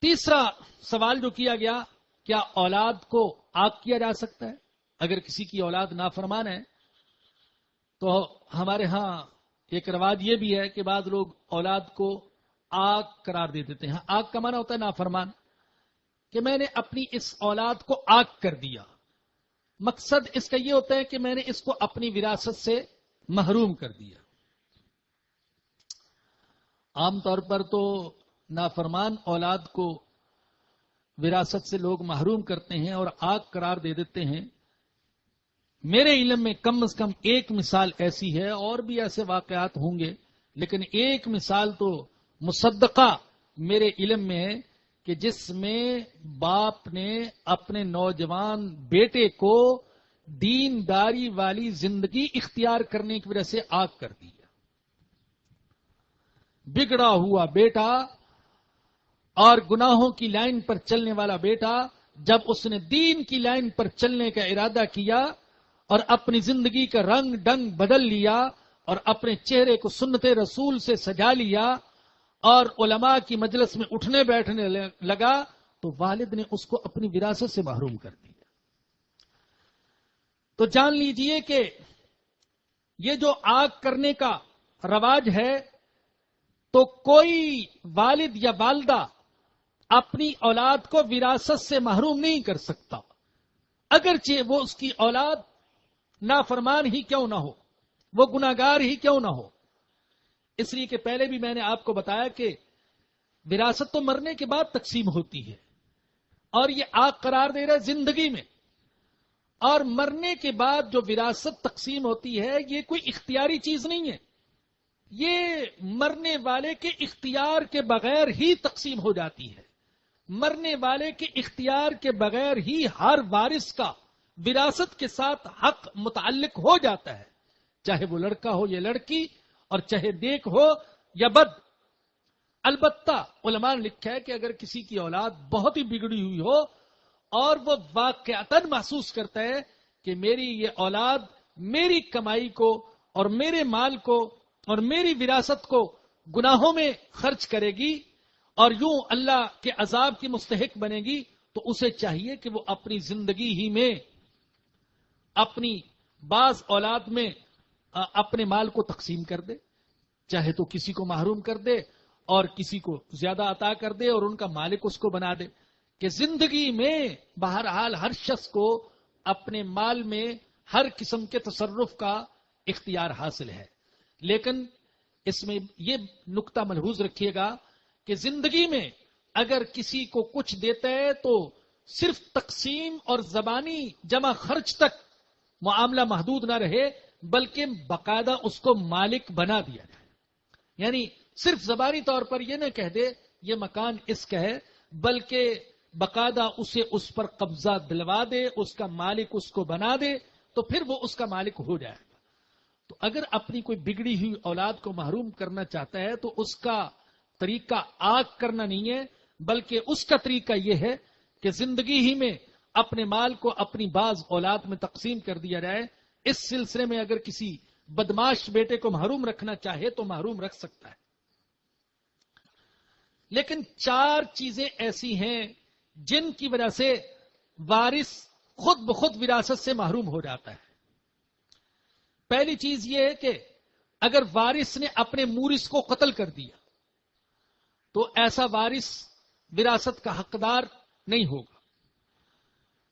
تیسرا سوال جو کیا گیا، کیا اولاد کو آگ کیا جا سکتا ہے؟ اگر کسی کی اولاد نافرمان ہے تو ہمارے ہاں ایک رواج یہ بھی ہے کہ بعض لوگ اولاد کو آگ قرار دے دیتے ہیں. آگ کا معنی ہوتا ہے نافرمان، کہ میں نے اپنی اس اولاد کو آگ کر دیا. مقصد اس کا یہ ہوتا ہے کہ میں نے اس کو اپنی وراثت سے محروم کر دیا. عام طور پر تو نافرمان اولاد کو وراثت سے لوگ محروم کرتے ہیں اور آگ قرار دے دیتے ہیں. میرے علم میں کم از کم ایک مثال ایسی ہے، اور بھی ایسے واقعات ہوں گے، لیکن ایک مثال تو مصدقہ میرے علم میں ہے کہ جس میں باپ نے اپنے نوجوان بیٹے کو دینداری والی زندگی اختیار کرنے کی وجہ سے آگ کر دی. بگڑا ہوا بیٹا اور گناہوں کی لائن پر چلنے والا بیٹا، جب اس نے دین کی لائن پر چلنے کا ارادہ کیا اور اپنی زندگی کا رنگ ڈنگ بدل لیا اور اپنے چہرے کو سنت رسول سے سجا لیا اور علماء کی مجلس میں اٹھنے بیٹھنے لگا، تو والد نے اس کو اپنی وراثت سے محروم کر دیا. تو جان لیجئے کہ یہ جو آگ کرنے کا رواج ہے، تو کوئی والد یا والدہ اپنی اولاد کو وراثت سے محروم نہیں کر سکتا، اگرچہ وہ اس کی اولاد نافرمان ہی کیوں نہ ہو، وہ گناہگار ہی کیوں نہ ہو. اس لیے کہ پہلے بھی میں نے آپ کو بتایا کہ وراثت تو مرنے کے بعد تقسیم ہوتی ہے، اور یہ آگ قرار دے رہا ہے زندگی میں. اور مرنے کے بعد جو وراثت تقسیم ہوتی ہے یہ کوئی اختیاری چیز نہیں ہے، یہ مرنے والے کے اختیار کے بغیر ہی تقسیم ہو جاتی ہے. مرنے والے کے اختیار کے بغیر ہی ہر وارث کا وراثت کے ساتھ حق متعلق ہو جاتا ہے، چاہے وہ لڑکا ہو یا لڑکی، اور چاہے نیک ہو یا بد. البتہ علماء نے لکھا ہے کہ اگر کسی کی اولاد بہت ہی بگڑی ہوئی ہو اور وہ واقعتاً محسوس کرتا ہے کہ میری یہ اولاد میری کمائی کو اور میرے مال کو اور میری وراثت کو گناہوں میں خرچ کرے گی اور یوں اللہ کے عذاب کی مستحق بنے گی، تو اسے چاہیے کہ وہ اپنی زندگی ہی میں اپنی بعض اولاد میں اپنے مال کو تقسیم کر دے، چاہے تو کسی کو محروم کر دے اور کسی کو زیادہ عطا کر دے اور ان کا مالک اس کو بنا دے. کہ زندگی میں بہرحال ہر شخص کو اپنے مال میں ہر قسم کے تصرف کا اختیار حاصل ہے، لیکن اس میں یہ نقطہ ملحوظ رکھیے گا کہ زندگی میں اگر کسی کو کچھ دیتا ہے تو صرف تقسیم اور زبانی جمع خرچ تک معاملہ محدود نہ رہے، بلکہ باقاعدہ اس کو مالک بنا دیا جائے. یعنی صرف زبانی طور پر یہ نہ کہہ دے یہ مکان اس کا ہے، بلکہ باقاعدہ اسے اس پر قبضہ دلوا دے، اس کا مالک اس کو بنا دے، تو پھر وہ اس کا مالک ہو جائے گا. تو اگر اپنی کوئی بگڑی ہوئی اولاد کو محروم کرنا چاہتا ہے تو اس کا طریقہ آگ کرنا نہیں ہے، بلکہ اس کا طریقہ یہ ہے کہ زندگی ہی میں اپنے مال کو اپنی بعض اولاد میں تقسیم کر دیا جائے. اس سلسلے میں اگر کسی بدماش بیٹے کو محروم رکھنا چاہے تو محروم رکھ سکتا ہے. لیکن 4 چیزیں ایسی ہیں جن کی وجہ سے وارث خود بخود وراثت سے محروم ہو جاتا ہے. پہلی چیز یہ ہے کہ اگر وارث نے اپنے مورث کو قتل کر دیا تو ایسا وارث وراثت کا حقدار نہیں ہوگا.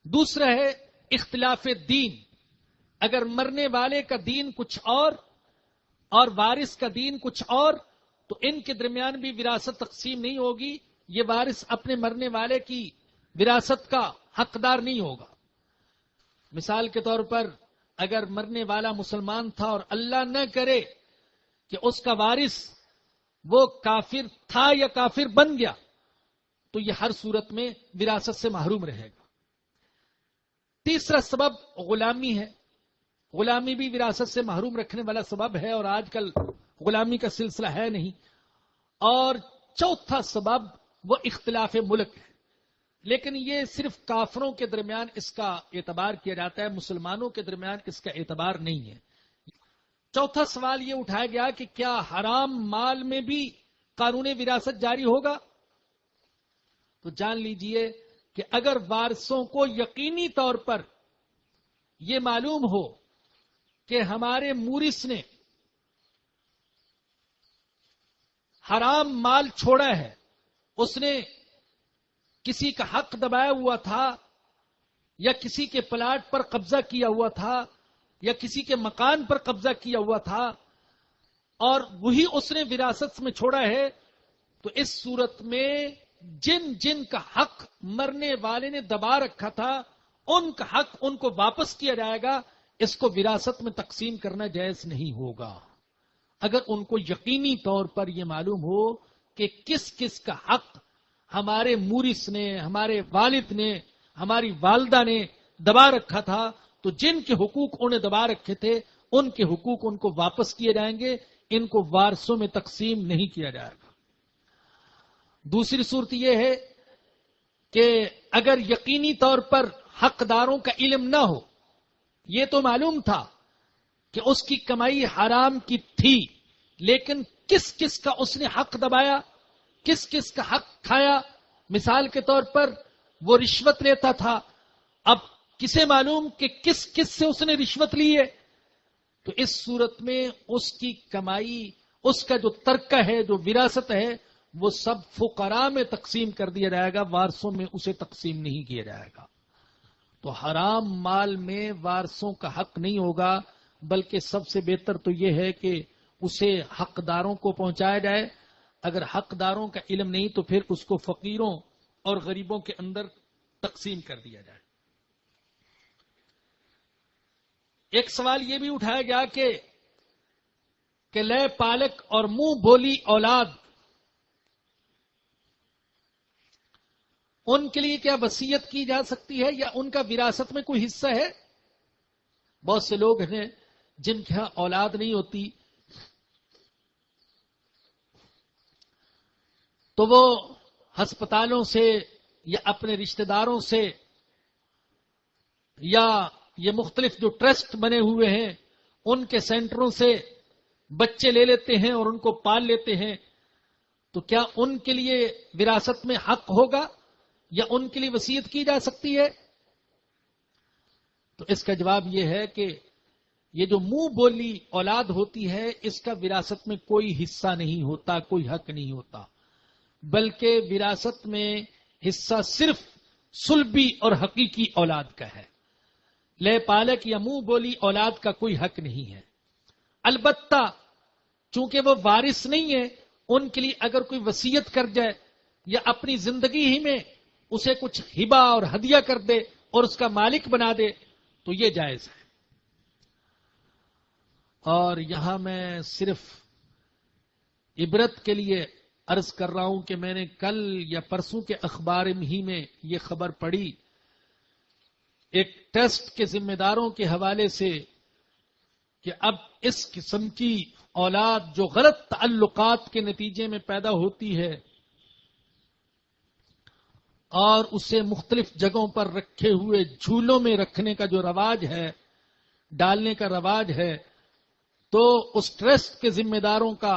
دوسرا ہے اختلاف دین. اگر مرنے والے کا دین کچھ اور وارث کا دین کچھ اور، تو ان کے درمیان بھی وراثت تقسیم نہیں ہوگی. یہ وارث اپنے مرنے والے کی وراثت کا حقدار نہیں ہوگا. مثال کے طور پر اگر مرنے والا مسلمان تھا اور اللہ نہ کرے کہ اس کا وارث وہ کافر تھا یا کافر بن گیا، تو یہ ہر صورت میں وراثت سے محروم رہے گا. تیسرا سبب غلامی ہے. غلامی بھی وراثت سے محروم رکھنے والا سبب ہے، اور آج کل غلامی کا سلسلہ ہے نہیں. اور چوتھا سبب وہ اختلاف ملک ہے، لیکن یہ صرف کافروں کے درمیان اس کا اعتبار کیا جاتا ہے، مسلمانوں کے درمیان اس کا اعتبار نہیں ہے. چوتھا سوال یہ اٹھایا گیا کہ کیا حرام مال میں بھی قانون وراثت جاری ہوگا؟ تو جان لیجئے کہ اگر وارثوں کو یقینی طور پر یہ معلوم ہو کہ ہمارے مورث نے حرام مال چھوڑا ہے، اس نے کسی کا حق دبایا ہوا تھا، یا کسی کے پلاٹ پر قبضہ کیا ہوا تھا، یا کسی کے مکان پر قبضہ کیا ہوا تھا، اور وہی اس نے وراثت میں چھوڑا ہے، تو اس صورت میں جن جن کا حق مرنے والے نے دبا رکھا تھا ان کا حق ان کو واپس کیا جائے گا. اس کو وراثت میں تقسیم کرنا جائز نہیں ہوگا اگر ان کو یقینی طور پر یہ معلوم ہو کہ کس کس کا حق ہمارے مورث نے، ہمارے والد نے، ہماری والدہ نے دبا رکھا تھا. تو جن کے حقوق انہیں دبا رکھے تھے ان کے حقوق ان کو واپس کیے جائیں گے، ان کو وارثوں میں تقسیم نہیں کیا جائے گا. دوسری صورت یہ ہے کہ اگر یقینی طور پر حقداروں کا علم نہ ہو، یہ تو معلوم تھا کہ اس کی کمائی حرام کی تھی، لیکن کس کس کا اس نے حق دبایا، کس کس کا حق کھایا. مثال کے طور پر وہ رشوت لیتا تھا، اب کسے معلوم کہ کس کس سے اس نے رشوت لی ہے؟ تو اس صورت میں اس کی کمائی، اس کا جو ترکہ ہے، جو وراثت ہے، وہ سب فقراء میں تقسیم کر دیا جائے گا، وارثوں میں اسے تقسیم نہیں کیا جائے گا. تو حرام مال میں وارثوں کا حق نہیں ہوگا، بلکہ سب سے بہتر تو یہ ہے کہ اسے حقداروں کو پہنچایا جائے. اگر حقداروں کا علم نہیں تو پھر اس کو فقیروں اور غریبوں کے اندر تقسیم کر دیا جائے. ایک سوال یہ بھی اٹھایا گیا کہ لے پالک اور منہ بولی اولاد، ان کے لیے کیا وصیت کی جا سکتی ہے یا ان کا وراثت میں کوئی حصہ ہے؟ بہت سے لوگ ہیں جن کے ہاں اولاد نہیں ہوتی، تو وہ ہسپتالوں سے یا اپنے رشتہ داروں سے یا یہ مختلف جو ٹرسٹ بنے ہوئے ہیں ان کے سینٹروں سے بچے لے لیتے ہیں اور ان کو پال لیتے ہیں. تو کیا ان کے لیے وراثت میں حق ہوگا یا ان کے لیے وصیت کی جا سکتی ہے؟ تو اس کا جواب یہ ہے کہ یہ جو منہ بولی اولاد ہوتی ہے اس کا وراثت میں کوئی حصہ نہیں ہوتا، کوئی حق نہیں ہوتا، بلکہ وراثت میں حصہ صرف صلبی اور حقیقی اولاد کا ہے. لے پالک یا منہ بولی اولاد کا کوئی حق نہیں ہے. البتہ چونکہ وہ وارث نہیں ہے، ان کے لیے اگر کوئی وصیت کر جائے یا اپنی زندگی ہی میں اسے کچھ ہبہ اور ہدیہ کر دے اور اس کا مالک بنا دے تو یہ جائز ہے. اور یہاں میں صرف عبرت کے لیے عرض کر رہا ہوں کہ میں نے کل یا پرسوں کے اخبار ہی میں یہ خبر پڑھی ایک ٹیسٹ کے ذمہ داروں کے حوالے سے کہ اب اس قسم کی اولاد جو غلط تعلقات کے نتیجے میں پیدا ہوتی ہے اور اسے مختلف جگہوں پر رکھے ہوئے جھولوں میں رکھنے کا جو رواج ہے، ڈالنے کا رواج ہے، تو اس ٹرسٹ کے ذمہ داروں کا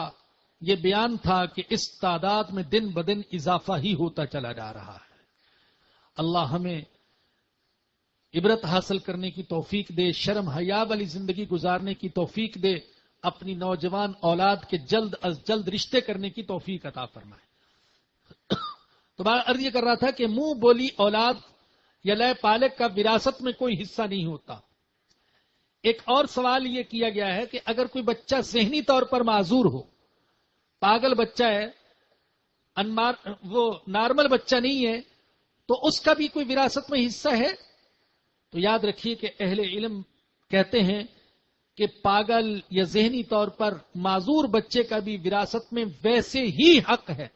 یہ بیان تھا کہ اس تعداد میں دن بدن اضافہ ہی ہوتا چلا جا رہا ہے. اللہ ہمیں عبرت حاصل کرنے کی توفیق دے، شرم حیا والی زندگی گزارنے کی توفیق دے، اپنی نوجوان اولاد کے جلد از جلد رشتے کرنے کی توفیق عطا فرمائے. تو بات عرض یہ کر رہا تھا کہ منہ بولی اولاد یا لے پالک کا وراثت میں کوئی حصہ نہیں ہوتا. ایک اور سوال یہ کیا گیا ہے کہ اگر کوئی بچہ ذہنی طور پر معذور ہو، پاگل بچہ ہے، وہ نارمل بچہ نہیں ہے، تو اس کا بھی کوئی وراثت میں حصہ ہے؟ تو یاد رکھیے کہ اہل علم کہتے ہیں کہ پاگل یا ذہنی طور پر معذور بچے کا بھی وراثت میں ویسے ہی حق ہے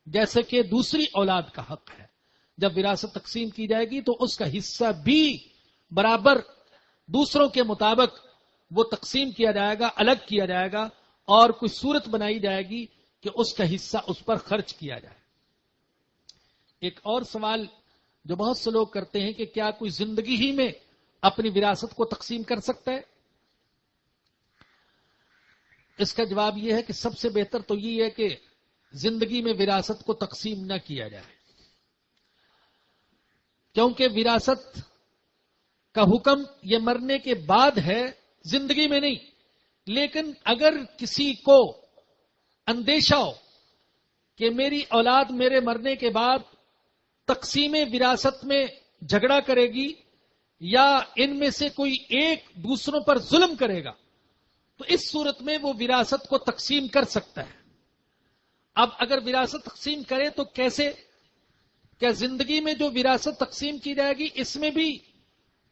جیسے کہ دوسری اولاد کا حق ہے. جب وراثت تقسیم کی جائے گی تو اس کا حصہ بھی برابر دوسروں کے مطابق وہ تقسیم کیا جائے گا، الگ کیا جائے گا، اور کوئی صورت بنائی جائے گی کہ اس کا حصہ اس پر خرچ کیا جائے. ایک اور سوال جو بہت سے لوگ کرتے ہیں کہ کیا کوئی زندگی ہی میں اپنی وراثت کو تقسیم کر سکتا ہے؟ اس کا جواب یہ ہے کہ سب سے بہتر تو یہ ہے کہ زندگی میں وراثت کو تقسیم نہ کیا جائے. کیونکہ وراثت کا حکم یہ مرنے کے بعد ہے، زندگی میں نہیں. لیکن اگر کسی کو اندیشہ ہو کہ میری اولاد میرے مرنے کے بعد تقسیم وراثت میں جھگڑا کرے گی یا ان میں سے کوئی ایک دوسروں پر ظلم کرے گا، تو اس صورت میں وہ وراثت کو تقسیم کر سکتا ہے. اب اگر وراثت تقسیم کرے تو کیسے؟ کیا زندگی میں جو وراثت تقسیم کی جائے گی اس میں بھی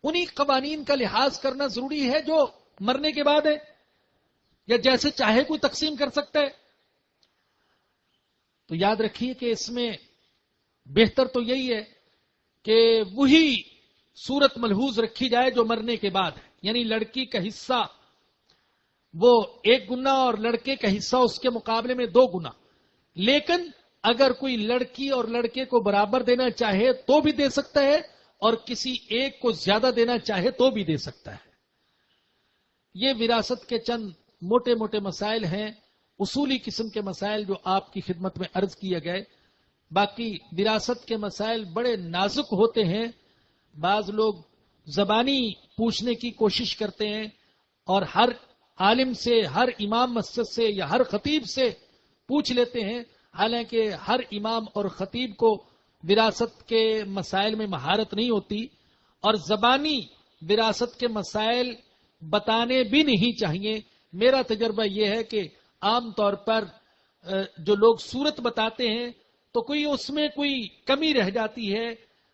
انہی قوانین کا لحاظ کرنا ضروری ہے جو مرنے کے بعد ہے، یا جیسے چاہے کوئی تقسیم کر سکتا ہے؟ تو یاد رکھیے کہ اس میں بہتر تو یہی ہے کہ وہی صورت ملحوظ رکھی جائے جو مرنے کے بعد ہے، یعنی لڑکی کا حصہ وہ 1 گنا اور لڑکے کا حصہ اس کے مقابلے میں 2 گنا. لیکن اگر کوئی لڑکی اور لڑکے کو برابر دینا چاہے تو بھی دے سکتا ہے، اور کسی ایک کو زیادہ دینا چاہے تو بھی دے سکتا ہے. یہ وراثت کے چند موٹے موٹے مسائل ہیں، اصولی قسم کے مسائل جو آپ کی خدمت میں عرض کیے گئے. باقی وراثت کے مسائل بڑے نازک ہوتے ہیں. بعض لوگ زبانی پوچھنے کی کوشش کرتے ہیں اور ہر عالم سے، ہر امام مسجد سے یا ہر خطیب سے پوچھ لیتے ہیں، حالانکہ ہر امام اور خطیب کو وراثت کے مسائل میں مہارت نہیں ہوتی، اور زبانی وراثت کے مسائل بتانے بھی نہیں چاہیے. میرا تجربہ یہ ہے کہ عام طور پر جو لوگ صورت بتاتے ہیں تو کوئی اس میں کوئی کمی رہ جاتی ہے،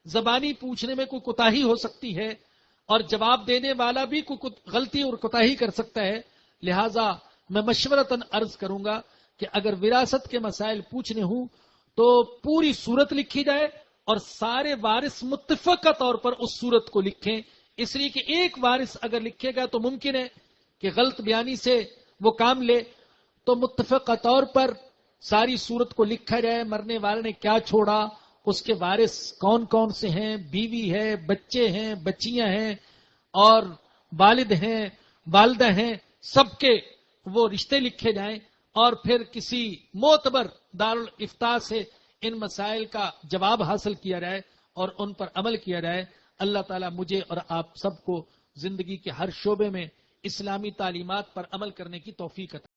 زبانی پوچھنے میں کوئی کوتاہی ہو سکتی ہے، اور جواب دینے والا بھی کوئی غلطی اور کوتاہی کر سکتا ہے. لہذا میں مشورتاً عرض کروں گا کہ اگر وراثت کے مسائل پوچھنے ہوں تو پوری صورت لکھی جائے اور سارے وارث متفقہ طور پر اس صورت کو لکھیں. اس لیے کہ ایک وارث اگر لکھے گا تو ممکن ہے کہ غلط بیانی سے وہ کام لے. تو متفقہ طور پر ساری صورت کو لکھا جائے، مرنے والے نے کیا چھوڑا، اس کے وارث کون کون سے ہیں، بیوی ہے، بچے ہیں، بچیاں ہیں، اور والد ہیں، والدہ ہیں، سب کے وہ رشتے لکھے جائیں، اور پھر کسی معتبر دارالافتاء سے ان مسائل کا جواب حاصل کیا جائے اور ان پر عمل کیا جائے. اللہ تعالیٰ مجھے اور آپ سب کو زندگی کے ہر شعبے میں اسلامی تعلیمات پر عمل کرنے کی توفیق عطا